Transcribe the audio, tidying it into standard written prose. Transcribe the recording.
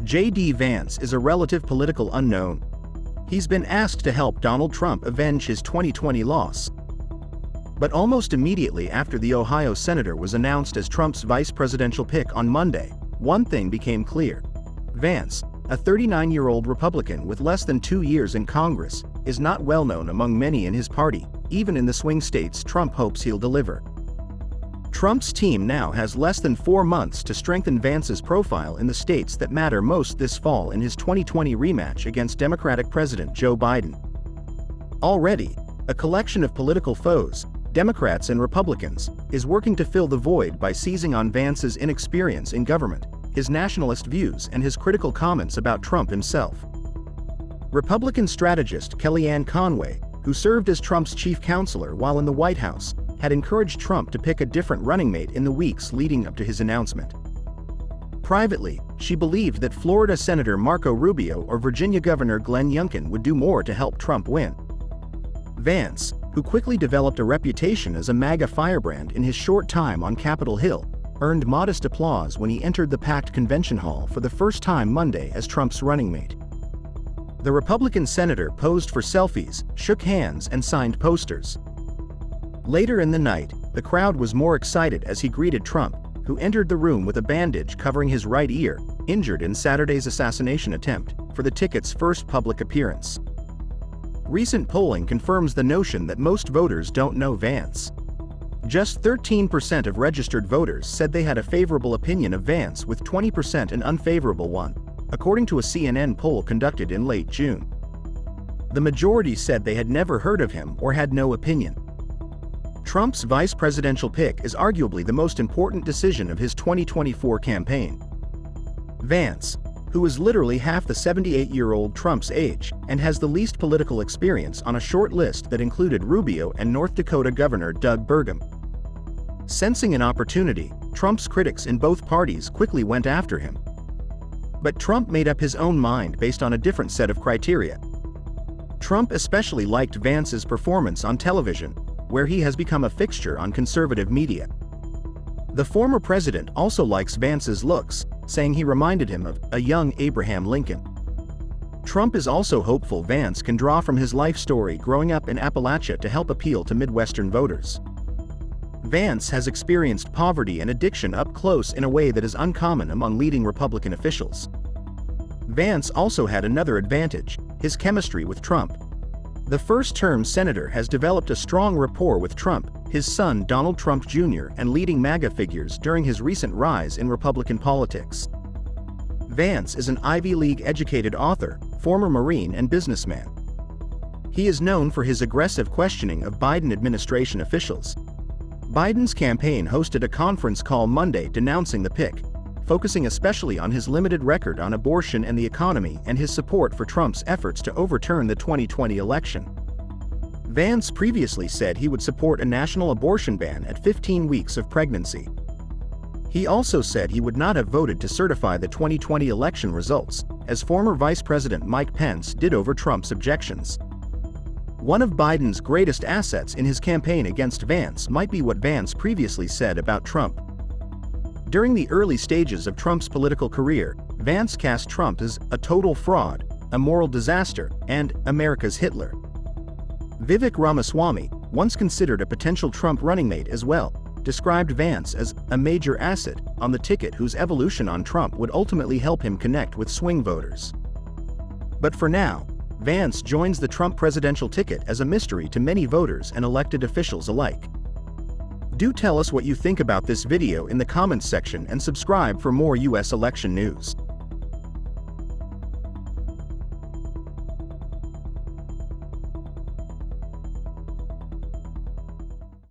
J.D. Vance is a relative political unknown. He's been asked to help Donald Trump avenge his 2020 loss. But almost immediately after the Ohio senator was announced as Trump's vice presidential pick on Monday, one thing became clear. Vance, a 39-year-old Republican with less than 2 years in Congress, is not well known among many in his party, even in the swing states Trump hopes he'll deliver. Trump's team now has less than 4 months to strengthen Vance's profile in the states that matter most this fall in his 2020 rematch against Democratic President Joe Biden. Already, a collection of political foes, Democrats and Republicans, is working to fill the void by seizing on Vance's inexperience in government, his nationalist views and his critical comments about Trump himself. Republican strategist Kellyanne Conway, who served as Trump's chief counselor while in the White House, had encouraged Trump to pick a different running mate in the weeks leading up to his announcement. Privately, she believed that Florida Senator Marco Rubio or Virginia Governor Glenn Youngkin would do more to help Trump win. Vance, who quickly developed a reputation as a MAGA firebrand in his short time on Capitol Hill, earned modest applause when he entered the packed convention hall for the first time Monday as Trump's running mate. The Republican senator posed for selfies, shook hands, and signed posters. Later in the night, the crowd was more excited as he greeted Trump, who entered the room with a bandage covering his right ear, injured in Saturday's assassination attempt, for the ticket's first public appearance. Recent polling confirms the notion that most voters don't know Vance. Just 13% of registered voters said they had a favorable opinion of Vance, with 20% an unfavorable one, according to a CNN poll conducted in late June. The majority said they had never heard of him or had no opinion. Trump's vice presidential pick is arguably the most important decision of his 2024 campaign. Vance, who is literally half the 78-year-old Trump's age and has the least political experience on a short list that included Rubio and North Dakota Governor Doug Burgum. Sensing an opportunity, Trump's critics in both parties quickly went after him. But Trump made up his own mind based on a different set of criteria. Trump especially liked Vance's performance on television, where he has become a fixture on conservative media. The former president also likes Vance's looks, saying he reminded him of a young Abraham Lincoln. Trump is also hopeful Vance can draw from his life story growing up in Appalachia to help appeal to Midwestern voters. Vance has experienced poverty and addiction up close in a way that is uncommon among leading Republican officials. Vance also had another advantage: his chemistry with Trump. The first-term senator has developed a strong rapport with Trump, his son Donald Trump Jr., and leading MAGA figures during his recent rise in Republican politics. Vance is an Ivy League-educated author, former Marine and businessman. He is known for his aggressive questioning of Biden administration officials. Biden's campaign hosted a conference call Monday denouncing the pick, focusing especially on his limited record on abortion and the economy and his support for Trump's efforts to overturn the 2020 election. Vance previously said he would support a national abortion ban at 15 weeks of pregnancy. He also said he would not have voted to certify the 2020 election results, as former Vice President Mike Pence did over Trump's objections. One of Biden's greatest assets in his campaign against Vance might be what Vance previously said about Trump. During the early stages of Trump's political career, Vance cast Trump as a total fraud, a moral disaster, and America's Hitler. Vivek Ramaswamy, once considered a potential Trump running mate as well, described Vance as a major asset on the ticket whose evolution on Trump would ultimately help him connect with swing voters. But for now, Vance joins the Trump presidential ticket as a mystery to many voters and elected officials alike. Do tell us what you think about this video in the comments section and subscribe for more US election news.